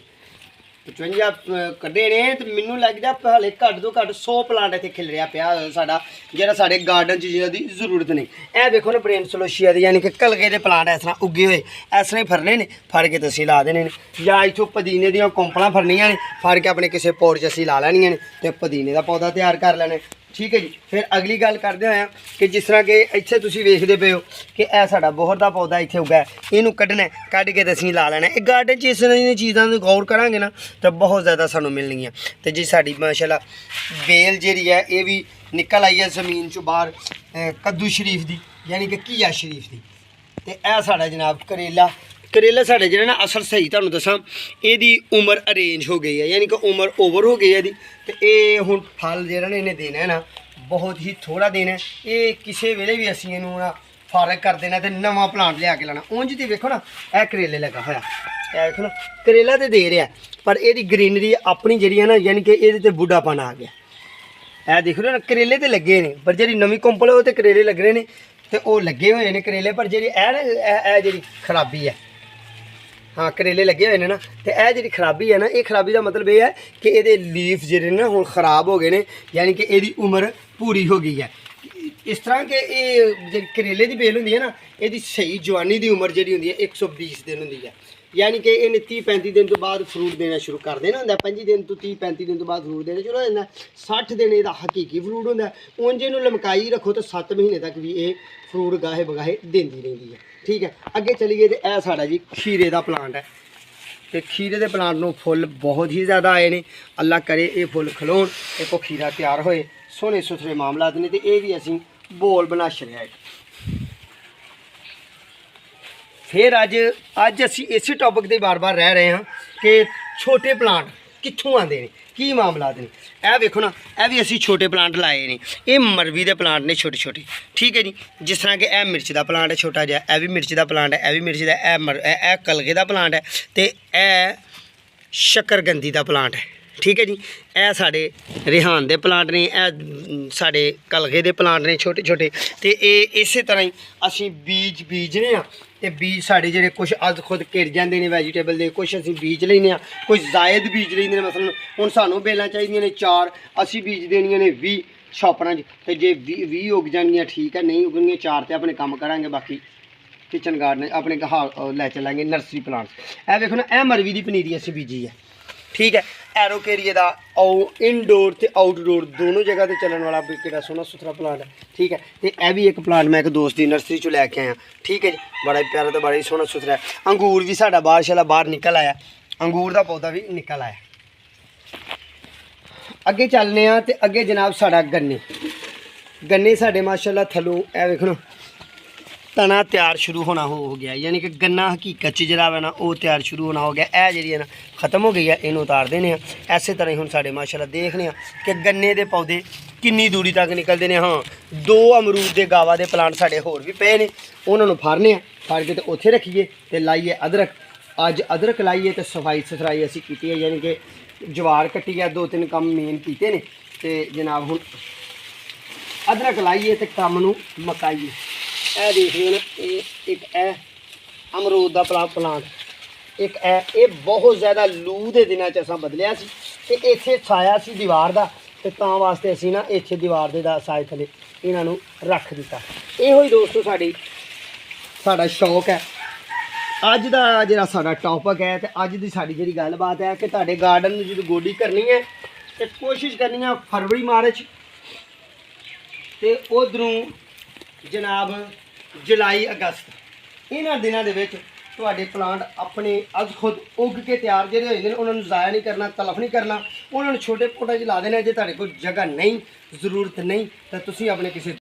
55 ਕੱਢੇ ਨੇ ਤੇ ਮੈਨੂੰ ਲੱਗਦਾ ਹਾਲੇ ਘੱਟ ਤੋਂ ਘੱਟ 100 ਪਲਾਂਟ ਇੱਥੇ ਖਿਲ ਰਿਹਾ ਪਿਆ ਸਾਡਾ, ਜਿਹੜਾ ਸਾਡੇ ਗਾਰਡਨ 'ਚ ਜਿਹਦੀ ਜ਼ਰੂਰਤ ਨਹੀਂ। ਇਹ ਵੇਖੋ ਨਾ ਬ੍ਰੇਨ ਸਲੋਸ਼ੀਆ ਦੇ ਯਾਨੀ ਕਿ ਕਲਗੇ ਦੇ ਪਲਾਂਟ ਇਸ ਤਰ੍ਹਾਂ ਉੱਗੇ ਹੋਏ, ਇਸ ਤਰ੍ਹਾਂ ਹੀ ਫਰਨੇ ਨੇ, ਫੜ ਕੇ ਤੁਸੀਂ ਲਾ ਦੇਣੇ ਨੇ, ਜਾਂ ਇੱਥੋਂ ਪੁਦੀਨੇ ਦੀਆਂ ਕੋਂਪਲਾਂ ਫਰਨੀਆਂ ਨੇ, ਫੜ ਕੇ ਆਪਣੇ ਕਿਸੇ ਪੌੜ 'ਚ ਅਸੀਂ ਲਾ ਲੈਣੀਆਂ ਨੇ ਤੇ ਪੁਦੀਨੇ ਦਾ ਪੌਦਾ ਤਿਆਰ ਕਰ ਲੈਣਾ। ਠੀਕ ਹੈ ਜੀ। ਫਿਰ ਅਗਲੀ ਗੱਲ ਕਰਦੇ ਹੋਏ ਕਿ ਜਿਸ ਤਰ੍ਹਾਂ ਕਿ ਇੱਥੇ ਤੁਸੀਂ ਵੇਖਦੇ ਪਏ ਹੋ ਕਿ ਇਹ ਸਾਡਾ ਬੋਹਰ ਦਾ ਪੌਦਾ ਇੱਥੇ ਉੱਗਾ, ਇਹਨੂੰ ਕੱਢਣਾ, ਕੱਢ ਕੇ ਤੇ ਅਸੀਂ ਲਾ ਲੈਣਾ। ਇਹ ਗਾਰਡਨ 'ਚ ਇਸ ਤਰ੍ਹਾਂ ਦੀਆਂ ਚੀਜ਼ਾਂ ਨੂੰ ਗੌਰ ਕਰਾਂਗੇ ਨਾ ਤਾਂ ਬਹੁਤ ਜ਼ਿਆਦਾ ਸਾਨੂੰ ਮਿਲਣਗੀਆਂ। ਤੇ ਜੀ ਸਾਡੀ ਮਾਸ਼ਾਅੱਲਾ ਬੇਲ ਜਿਹੜੀ ਹੈ ਇਹ ਵੀ ਨਿਕਲ ਆਈ ਹੈ ਜ਼ਮੀਨ 'ਚੋਂ ਬਾਹਰ, ਕੱਦੂ ਸ਼ਰੀਫ ਦੀ ਯਾਨੀ ਕਿ ਘੀਆ ਸ਼ਰੀਫ ਦੀ। ਤੇ ਇਹ ਸਾਡਾ ਜਨਾਬ ਕਰੇਲਾ ਸਾਡੇ ਜਿਹੜਾ ਨਾ ਅਸਲ ਸਹੀ ਤੁਹਾਨੂੰ ਦੱਸਾਂ ਇਹਦੀ ਉਮਰ ਅਰੇਂਜ ਹੋ ਗਈ ਹੈ, ਯਾਨੀ ਕਿ ਉਮਰ ਓਵਰ ਹੋ ਗਈ ਹੈ ਇਹਦੀ। ਤੇ ਇਹ ਹੁਣ ਫਲ ਜਿਹੜਾ ਨੇ ਇਹਨੇ ਦੇਣਾ ਹੈ ਨਾ ਬਹੁਤ ਹੀ ਥੋੜਾ ਦੇਣਾ। ਇਹ ਕਿਸੇ ਵੇਲੇ ਵੀ ਅਸੀਂ ਇਹਨੂੰ ਨਾ ਫਾਰਗ ਕਰ ਦੇਣਾ ਤੇ ਨਵਾਂ ਪਲਾਂਟ ਲਿਆ ਕੇ ਲਾਣਾ। ਉਂਝ ਦੀ ਵੇਖੋ ਨਾ ਇਹ ਕਰੇਲੇ ਲੱਗਾ ਹੋਇਆ, ਇਹ ਵੇਖੋ ਨਾ ਕਰੇਲਾ ਤੇ ਦੇ ਰਿਹਾ, ਪਰ ਇਹਦੀ ਗ੍ਰੀਨਰੀ ਆਪਣੀ ਜਿਹੜੀ ਹੈ ਨਾ ਯਾਨੀ ਕਿ ਇਹਦੇ ਤੇ ਬੁੱਢਾਪਨ ਆ ਗਿਆ। ਇਹ ਦੇਖ ਲਓ ਨਾ ਕਰੇਲੇ ਤੇ ਲੱਗੇ ਨੇ, ਪਰ ਜਿਹੜੀ ਨਵੀਂ ਕੰਪਲ ਉਹ ਤੇ ਕਰੇਲੇ ਲੱਗ ਰਹੇ ਨੇ ਤੇ ਉਹ ਲੱਗੇ ਹੋਏ ਨੇ ਕਰੇਲੇ, ਪਰ ਜਿਹੜੀ ਇਹ ਨਾ ਇਹ ਜਿਹੜੀ ਖਰਾਬੀ ਹੈ, हाँ करेले लगे हुए हैं ना, तो यह जी खराबी है ना, ये खराबी का मतलब ये है कि ये लीफ जो ना हुण खराब हो गए हैं, यानी कि ये उम्र पूरी हो गई है। इस तरह के ये करेले की बेल होंगी है ना, ये सही जवानी की उम्र जी होंगी है 120 दिन होंगी है, यानी कि इन्हें 30-35 दिन तो बाद फ्रूट देना शुरू कर देना होंगे। 25 दिन तो 30-35 दिन तो बाद फ्रूट देना शुरू हो जाता है। 60 दिन यदा हकीकी फ्रूट होंगे, उंज इन्हूं लमकाई रखो तो 7 महीने तक भी ये फ्रूट गाहे बगाहे देती रहती है। ठीक है, अगे चलीए तो यह साड़ा जी खीरे का प्लांट है। तो खीरे के प्लांट में फुल बहुत ही ज़्यादा आए हैं, अल्लाह करे ये फुल खलोन, एक खीरा तैयार होए, सोहने सुथरे मामलात ने। तो ये भी असी बोल बना छड़िया। फिर अज असी इस टॉपिक से बार बार रह रहे हैं कि छोटे प्लांट कित्थों आते हैं, की मामलात ने। यह वेखो ना, यह भी असी छोटे प्लांट लाए हैं, ये मरवी के प्लांट ने छोटे छोटे। ठीक है जी, जिस तरह कि यह मिर्च का प्लांट है छोटा जहा, यह भी मिर्च का प्लांट है, यह भी मिर्च का, यह कलगे का प्लांट है, तो यह शकरगंदी का प्लांट है। ठीक है जी, यह साढ़े रिहान के प्लांट ने, यह साढ़े कलगे के प्लांट ने छोटे छोटे। तो ये इस तरह ही असी बीज बीजने, तो बीज साढ़े जो कुछ अज खुद घिर जाते हैं वैजीटेबल के, कुछ असी बीज लेने, कुछ जायद बीज लेंगे। मसलन हुण सानूं बेलां चाहिए ने 4, असी बीज देनियां ने 20 छापरां च, तो जे 20 उग जाएंगियां ठीक है, नहीं उगणगियां 4 तो अपने काम करांगे, बाकी किचन गार्डन अपने लै चलांगे नर्सरी प्लांट। यह देखो ना, यह मरवी की पनीरी असी बीजी है। ठीक है, एरोकेरिए का इनडोर तो आउटडोर दोनों जगह पर चलने वाला कितना सोहना सुथरा प्लांट है। ठीक है, तो यह भी एक प्लांट मैं एक दोस्त की नर्सरी चो लैके आया। ठीक है जी, बड़ा ही प्यारा तो बड़ा ही सोहना सुथरा है। अंगूर भी साडा बाहर निकल आया, अंगूर का पौधा भी निकल आया। अगे चलने तो अगे जनाब साडा गन्ने साडे माशाअल्लाह थलों ए वेखो ना तना तैयार शुरू होना हो गया, यानी कि गन्ना हकीकत जरा है ना वो तैयार शुरू होना हो गया। यह जी है ना खत्म हो गई है, इन्हू उतार देने। इस तरह ही हम साढ़े माशाल्लाह देखने कि गन्ने के पौधे किन्नी दूरी तक निकलते हैं। हाँ, 2 अमरूद के गावा के प्लांट साढ़े होर भी पे ने, उन्होंने फाड़ने, फाड़ के तो उत्थे रखिए तो लाइए अदरक। अज अदरक लाइए तो सफाई सफराई असी की है, यानी कि जवार कट्टी है, 2-3 काम मेन किए ने। तो जनाब हुण अदरक लाइए तो काम नूं मकाइए। यह देख रहे हो ना, एक अमरूद का प्लांट, एक ये बहुत ज़्यादा लू के दिनों असा बदलिया सी, ते इत्थे छाया सी दीवार का, तो तां वास्ते असी ना इत्थे दीवार के साए थले इन्हों रख दिता। यो ही दोस्तों साड़ा शौक है। अज का जो साड़ा टॉपिक है, तो अज की साड़ी जी गलबात है कि तुहाडे गार्डन में जो गोडी करनी है तो कोशिश करनी है फरवरी मार्च, तो उधरों जनाब जुलाई अगस्त इन्होंने दिनों के प्लांट अपने अज खुद उग के तैयार जो होते हैं, उन्होंने ज़ाया नहीं करना, तलफ नहीं करना, उन्होंने छोटे पोटा च ला देना। जो तुहाडे कोल जगह नहीं, जरूरत नहीं, तो तुसीं अपने किसी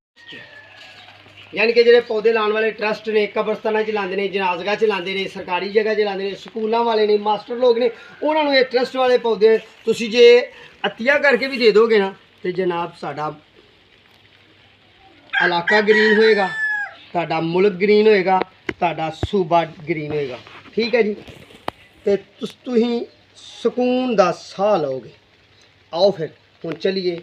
यानी कि जो पौधे लाने वाले ट्रस्ट ने, कब्रस्ताना च लाते हैं, जनाजगा च लाते हैं, सरकारी जगह च लाते हैं, स्कूलों वाले ने, मास्टर लोग ने, उन्होंने ये ट्रस्ट वाले पौधे तुसीं जे अतिया करके भी दे दोगे ना, तो जनाब साडा इलाका ग्रीन होएगा, तुहाडा मुल्क ग्रीन होएगा, तुहाडा सूबा ग्रीन होएगा। ठीक है जी, तो तुसीं सुकून दा साह लोगे। आओ फिर हुण चलिए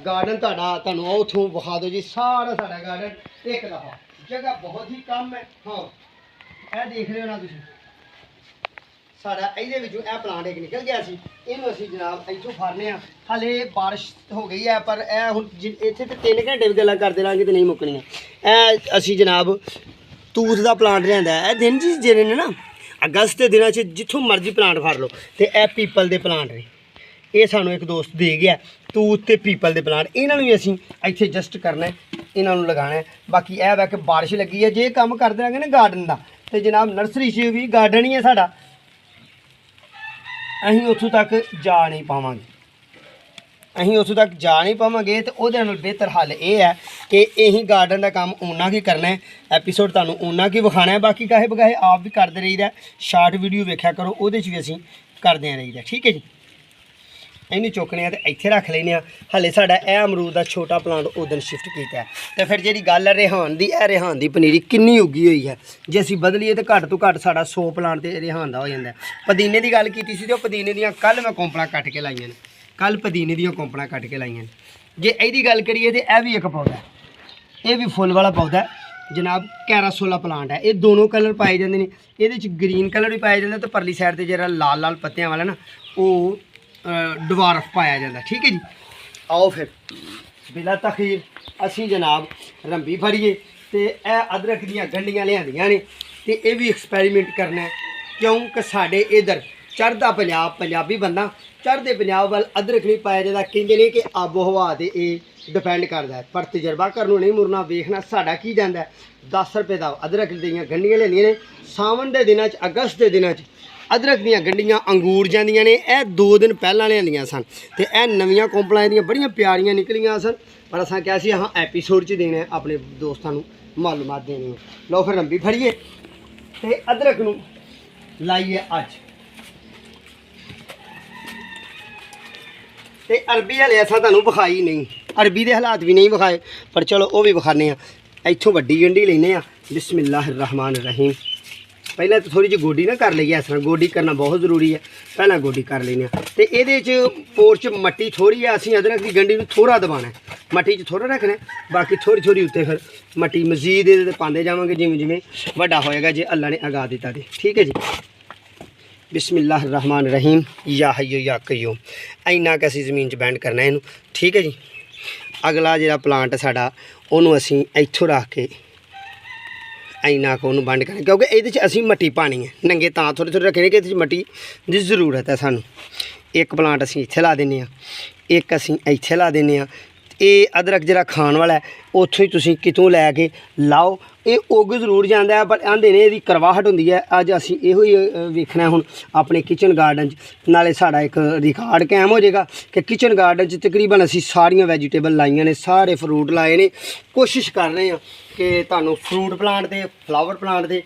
गार्डन तुहानूं आओ उथों विखा दो जी सारा साडा गार्डन एक दफा, जगह बहुत ही कम है। हाँ, यह देख रहे हो ना तुसीं, ਸਾਡਾ ਇਹਦੇ ਵਿੱਚੋਂ ਇਹ ਪਲਾਂਟ ਇੱਕ ਨਿਕਲ ਗਿਆ ਸੀ, ਇਹਨੂੰ ਅਸੀਂ ਜਨਾਬ ਇੱਥੋਂ ਫੜਨੇ ਆ। ਹਾਲੇ ਬਾਰਿਸ਼ ਹੋ ਗਈ ਹੈ ਪਰ ਇਹ ਹੁਣ ਇੱਥੇ ਤੇ 3 ਘੰਟੇ ਵੀ ਗੱਲਾਂ ਕਰਦੇ ਰਹਾਂਗੇ ਤੇ ਨਹੀਂ ਮੁੱਕਣੀਆਂ। ਇਹ ਅਸੀਂ ਜਨਾਬ ਤੂਤ ਦਾ ਪਲਾਂਟ ਲਿਆਂਦਾ। ਇਹ ਦਿਨ ਜੀ ਜਿਹੜੇ ਨੇ ਨਾ ਅਗਸਤ ਦੇ ਦਿਨਾਂ 'ਚ ਜਿੱਥੋਂ ਮਰਜ਼ੀ ਪਲਾਂਟ ਫੜ ਲਓ। ਤੇ ਇਹ ਪੀਪਲ ਦੇ ਪਲਾਂਟ ਨੇ, ਇਹ ਸਾਨੂੰ ਇੱਕ ਦੋਸਤ ਦੇ ਗਿਆ ਤੂਤ ਤੇ ਪੀਪਲ ਦੇ ਪਲਾਂਟ। ਇਹਨਾਂ ਨੂੰ ਵੀ ਅਸੀਂ ਇੱਥੇ ਐਡਜਸਟ ਕਰਨਾ, ਇਹਨਾਂ ਨੂੰ ਲਗਾਉਣਾ। ਬਾਕੀ ਇਹ ਵਾ ਕਿ ਬਾਰਿਸ਼ ਲੱਗੀ ਹੈ, ਜੇ ਕੰਮ ਕਰਦੇ ਰਹਾਂਗੇ ਨਾ ਗਾਰਡਨ ਦਾ ਤੇ ਜਨਾਬ ਨਰਸਰੀ 'ਚ ਵੀ ਗਾਰਡਨ ਹੀ ਹੈ ਸਾਡਾ, ਅਸੀਂ ਉੱਥੋਂ ਤੱਕ ਜਾ ਨਹੀਂ ਪਾਵਾਂਗੇ। ਤੇ ਉਹਦੇ ਨਾਲ ਬਿਹਤਰ ਹੱਲ ਇਹ ਹੈ ਕਿ ਇਹੀ ਗਾਰਡਨ ਦਾ ਕੰਮ ਓਨਾ ਕੀ ਕਰਨਾ ਹੈ, ਐਪੀਸੋਡ ਤੁਹਾਨੂੰ ਓਨਾ ਕੀ ਵਿਖਾਉਣਾ ਹੈ। ਬਾਕੀ ਕਾਹੇ ਬਗਾਹੇ ਆਪ ਵੀ ਕਰਦੇ ਰਹੀਦਾ, ਸ਼ਾਰਟ ਵੀਡੀਓ ਵੇਖਿਆ ਕਰੋ, ਉਹਦੇ 'ਚ ਵੀ ਅਸੀਂ ਕਰਦੇ ਰਹੀਦਾ। ਠੀਕ ਹੈ ਜੀ। ਇਹਨੂੰ ਚੁੱਕਨੇ ਆ ਤੇ ਇੱਥੇ ਰੱਖ ਲੈਨੇ ਆ। ਹਲੇ ਸਾਡਾ ਇਹ ਅਮਰੂਦ ਦਾ ਛੋਟਾ ਪਲਾਂਟ ਉਦੋਂ ਸ਼ਿਫਟ ਕੀਤਾ ਹੈ। ਤੇ ਫਿਰ ਜਿਹੜੀ ਗੱਲ ਹੈ ਰਿਹਾਨ ਦੀ, ਇਹ ਰਿਹਾਨ ਦੀ ਪਨੀਰੀ ਕਿੰਨੀ ਉੱਗੀ ਹੋਈ ਹੈ, ਜੇ ਅਸੀਂ ਬਦਲੀਏ ਤਾਂ ਘੱਟ ਤੋਂ ਘੱਟ ਸਾਡਾ 100 ਪਲਾਂਟ ਤੇ ਰਿਹਾਨ ਦਾ ਹੋ ਜਾਂਦਾ। ਪੁਦੀਨੇ ਦੀ ਗੱਲ ਕੀਤੀ ਸੀ ਤੇ ਉਹ ਪੁਦੀਨੇ ਦੀਆਂ ਕੱਲ੍ਹ ਮੈਂ ਕੋਂਪਲਾਂ ਕੱਟ ਕੇ ਲਾਈਆਂ ਨੇ, ਜੇ ਇਹਦੀ ਗੱਲ ਕਰੀਏ ਤੇ ਇਹ ਵੀ ਇੱਕ ਪੌਦਾ, ਇਹ ਵੀ ਫੁੱਲ ਵਾਲਾ ਪੌਦਾ ਜਨਾਬ, ਕੈਰਾਸੋਲਾ ਪਲਾਂਟ ਹੈ। ਇਹ ਦੋਨੋਂ ਕਲਰ ਪਾਏ ਜਾਂਦੇ ਨੇ, ਇਹਦੇ 'ਚ ਗ੍ਰੀਨ ਕਲਰ ਵੀ ਪਾਇਆ ਜਾਂਦਾ ਤੇ ਪਰਲੀ ਸਾਈਡ 'ਤੇ ਜਿਹੜਾ ਲਾਲ ਲਾਲ ਪੱਤਿਆਂ ਵਾਲਾ ਨਾ ਉਹ ਡਵਾਰਫ ਪਾਇਆ ਜਾਂਦਾ। ਠੀਕ ਹੈ ਜੀ। ਆਓ ਫਿਰ ਬਿਲਾ ਤਖੀਰ ਅਸੀਂ ਜਨਾਬ ਰੰਬੀ ਫੜੀਏ ਤੇ ਇਹ ਅਦਰਕ ਦੀਆਂ ਗੰਢੀਆਂ ਲਿਆਂਦੀਆਂ ਨੇ ਤੇ ਇਹ ਵੀ ਐਕਸਪੈਰੀਮੈਂਟ ਕਰਨਾ, ਕਿਉਂਕਿ ਸਾਡੇ ਇਧਰ ਚੜ੍ਹਦਾ ਪੰਜਾਬੀ ਬੰਦਾ ਚੜ੍ਹਦੇ ਪੰਜਾਬ ਵੱਲ ਅਦਰਕ ਨਹੀਂ ਪਾਇਆ ਜਾਂਦਾ। ਕਹਿੰਦੇ ਨੇ ਕਿ ਆਬੋ ਹਵਾ ਤੇ ਇਹ ਡਿਪੈਂਡ ਕਰਦਾ, ਪਰ ਤਜਰਬਾ ਕਰਨ ਨੂੰ ਨਹੀਂ ਮੁਰਨਾ। ਵੇਖਣਾ ਸਾਡਾ ਕੀ ਜਾਂਦਾ। 10 ਰੁਪਏ ਦਾ ਅਦਰਕ ਦੀਆਂ ਗੰਢੀਆਂ ਲੈਂਦੀਆਂ ਨੇ। ਸਾਵਣ ਦੇ ਦਿਨਾਂ 'ਚ, ਅਗਸਤ ਦੇ ਦਿਨਾਂ 'ਚ ਅਦਰਕ ਦੀਆਂ ਗੰਢੀਆਂ ਅੰਗੂਰ ਜਾਂਦੀਆਂ ਨੇ। ਇਹ 2 ਦਿਨ ਪਹਿਲਾਂ ਲਿਆਂਦੀਆਂ ਸਨ ਤੇ ਇਹ ਨਵੀਆਂ ਕੋਂਪਲਾਂ ਇਹਦੀਆਂ ਬੜੀਆਂ ਪਿਆਰੀਆਂ ਨਿਕਲੀਆਂ ਸਨ, ਪਰ ਅਸਾਂ ਕਿਹਾ ਸੀ ਹਾਂ ਐਪੀਸੋਡ 'ਚ ਦੇਣਾ, ਆਪਣੇ ਦੋਸਤਾਂ ਨੂੰ ਮਾਲੂਮਾਤ ਦੇਣੀ। ਲਓ ਫਿਰ ਰੰਬੀ ਫੜੀਏ ਤੇ ਅਦਰਕ ਨੂੰ ਲਾਈਏ ਅੱਜ। ਤੇ ਅਰਬੀ ਹਲੇ ਅਸਾਂ ਤੁਹਾਨੂੰ ਵਿਖਾਈ ਨਹੀਂ, ਅਰਬੀ ਦੇ ਹਾਲਾਤ ਵੀ ਨਹੀਂ ਵਿਖਾਏ, ਪਰ ਚਲੋ ਉਹ ਵੀ ਵਿਖਾਉਂਦੇ ਆ। ਇੱਥੋਂ ਵੱਡੀ ਗੰਢੀ ਲੈਂਦੇ ਆ। ਬਿਸਮਿल्लाह रहमान रहीम। ਪਹਿਲਾਂ ਤਾਂ ਥੋੜੀ ਜਿਹੀ ਗੋਡੀ ਨਾ ਕਰ ਲਈਏ। ਇਸ ਤਰ੍ਹਾਂ ਗੋਡੀ ਕਰਨਾ ਬਹੁਤ ਜ਼ਰੂਰੀ ਹੈ, ਪਹਿਲਾਂ ਗੋਡੀ ਕਰ ਲੈਂਦੇ ਆ। ਤੇ ਇਹਦੇ 'ਚ ਪੋਰ 'ਚ ਮਿੱਟੀ ਥੋੜੀ ਆ, ਅਸੀਂ ਅਦਰਕ ਦੀ ਗੰਢੀ ਨੂੰ ਥੋੜਾ ਦਬਾਉਣਾ, ਮਿੱਟੀ 'ਚ ਥੋੜਾ ਰੱਖਣਾ, ਬਾਕੀ ਥੋੜੀ ਉੱਤੇ ਫਿਰ ਮਿੱਟੀ ਮਜ਼ੀਦ ਇਹਦੇ 'ਤੇ ਪਾਉਂਦੇ ਜਾਵਾਂਗੇ ਜਿਵੇਂ ਜਿਵੇਂ ਵੱਡਾ ਹੋਏਗਾ, ਜੇ ਅੱਲਾ ਨੇ ਅਗਾ ਦਿੱਤਾ ਤੇ। ਠੀਕ ਹੈ ਜੀ। ਬਿਸਮਿल्लाह रहमान रहीम। या हय्यो या कय्यूम। ਇੰਨਾ ਕੁ ਅਸੀਂ ਜ਼ਮੀਨ 'ਚ ਬੈਂਡ ਕਰਨਾ ਇਹਨੂੰ। ਠੀਕ ਹੈ ਜੀ। ਅਗਲਾ ਜਿਹੜਾ ਪਲਾਂਟ ਸਾਡਾ ਉਹਨੂੰ ਅਸੀਂ ਇੱਥੋਂ ਰੱਖ ਕੇ ਇੰਨਾ ਕੁ ਉਹਨੂੰ ਬੰਦ ਕਰਨਾ, ਕਿਉਂਕਿ ਇਹਦੇ 'ਚ ਅਸੀਂ ਮਿੱਟੀ ਪਾਣੀ ਹੈ। ਨੰਗੇ ਤਾਂ ਥੋੜ੍ਹੇ ਰੱਖਣੇ ਕਿ ਇਹਦੇ 'ਚ ਮਿੱਟੀ ਦੀ ਜ਼ਰੂਰਤ ਹੈ ਸਾਨੂੰ। ਇੱਕ ਪਲਾਂਟ ਅਸੀਂ ਇੱਥੇ ਲਾ ਦਿੰਦੇ ਹਾਂ, ਇੱਕ ਅਸੀਂ ਇੱਥੇ ਲਾ ਦਿੰਦੇ ਹਾਂ। ਇਹ ਅਦਰਕ ਜਿਹੜਾ ਖਾਣ ਵਾਲਾ ਉੱਥੋਂ ਹੀ ਤੁਸੀਂ ਕਿਤੋਂ ਲੈ ਕੇ ਲਾਓ, ਇਹ ਉੱਗ ਜ਼ਰੂਰ ਜਾਂਦਾ, ਪਰ ਆਂਦੇ ਨੇ ਇਹਦੀ ਕਰਵਾਹਟ ਹੁੰਦੀ ਹੈ। ਅੱਜ ਅਸੀਂ ਇਹੋ ਹੀ ਵੇਖਣਾ ਹੁਣ ਆਪਣੇ ਕਿਚਨ ਗਾਰਡਨ 'ਚ, ਨਾਲੇ ਸਾਡਾ ਇੱਕ ਰਿਕਾਰਡ ਕਾਇਮ ਹੋ ਜਾਏਗਾ ਕਿ ਕਿਚਨ ਗਾਰਡਨ 'ਚ ਤਕਰੀਬਨ ਅਸੀਂ ਸਾਰੀਆਂ ਵੈਜੀਟੇਬਲ ਲਾਈਆਂ ਨੇ, ਸਾਰੇ ਫਰੂਟ ਲਾਏ ਨੇ। ਕੋਸ਼ਿਸ਼ ਕਰ ਰਹੇ ਹਾਂ ਕਿ ਤੁਹਾਨੂੰ ਫਰੂਟ ਪਲਾਂਟ ਤੇ ਫਲਾਵਰ ਪਲਾਂਟ ਤੇ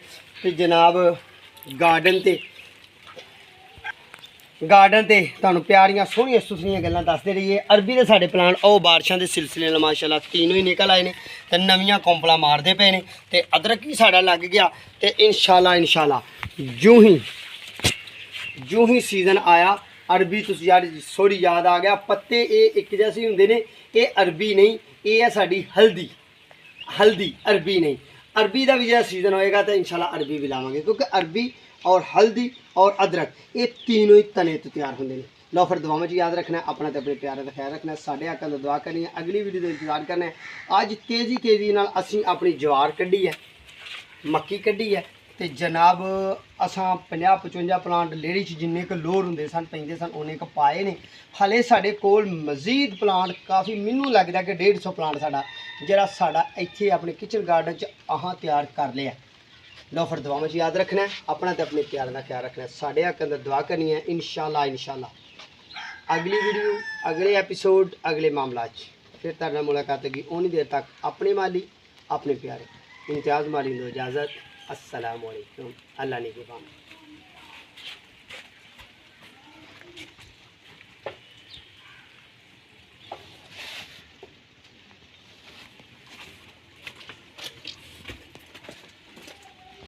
ਜਨਾਬ ਗਾਰਡਨ ਤੇ ਤੁਹਾਨੂੰ ਪਿਆਰੀਆਂ ਸੋਹਣੀਆਂ ਸੁਥਰੀਆਂ ਗੱਲਾਂ ਦੱਸਦੇ ਰਹੀਏ। ਅਰਬੀ ਦੇ ਸਾਡੇ ਪਲਾਂਟ ਉਹ ਬਾਰਿਸ਼ਾਂ ਦੇ ਸਿਲਸਿਲੇ ਨਾਲ ਮਾਸ਼ਾਅੱਲਾ तीनों ਹੀ ਨਿਕਲ ਆਏ ਨੇ ਤੇ ਨਵੀਆਂ ਕੋਂਪਲਾਂ ਮਾਰਦੇ ਪਏ ਨੇ ਤੇ ਅਦਰਕ ਵੀ ਸਾਡਾ ਲੱਗ ਗਿਆ। ਤੇ ਇਨਸ਼ਾਅੱਲਾ ਜੂੰ ਹੀ ਸੀਜ਼ਨ ਆਇਆ ਅਰਬੀ ਤੁਸੀਂ ਯਾਰ ਥੋੜੀ ਯਾਦ ਆ ਗਿਆ। ਪੱਤੇ ਇਹ ਇੱਕ ਜੈਸੇ ਹੁੰਦੇ ਨੇ, ਇਹ ਅਰਬੀ ਨਹੀਂ, ਇਹ ਹੈ ਸਾਡੀ ਹਲਦੀ ਅਰਬੀ ਨਹੀਂ। अरबी का भी जो सीजन होएगा तो इंशाल्लाह अरबी भी लावांगे, क्योंकि अरबी और हल्दी और अदरक ये तीनों ही तने तो तैयार होंगे। लो फिर दुआ में याद रखना है, अपना तो अपने प्यारे का ख्याल रखना है। साढ़े आका तो दुआ करनी है, अगली वीडियो का इंतजार करना है। अज तेज़ी नाल असी अपनी ज्वार कढ़ी है, मक्की कढ़ी है, तो जनाब असां 50-55 प्लांट लेड़ी जिन्ने क लोड़ होंदे सन पैंदे सन उन्ने क पाए ने। हले साडे कोल मजीद प्लांट काफ़ी, मैनू लगदा कि 150 प्लांट साडा जिहड़ा साडा इत्थे अपने किचन गार्डन च अहां तैयार कर लिया। लो फिर दुआ में याद रखना है, अपना तो अपने प्यार का ख्याल रखना है। साढ़े हक अंदर दुआ करनी है। इंशाल्लाह अगली वीडियो, अगले एपीसोड, अगले मामला फिर तुहाडे मुलाकात होगी। उन्नी देर तक अपने माली, अपने प्यारे इम्तियाज़ माली को इजाज़त। अस्सलाम वालेकुम। अल्लाह निगहबान।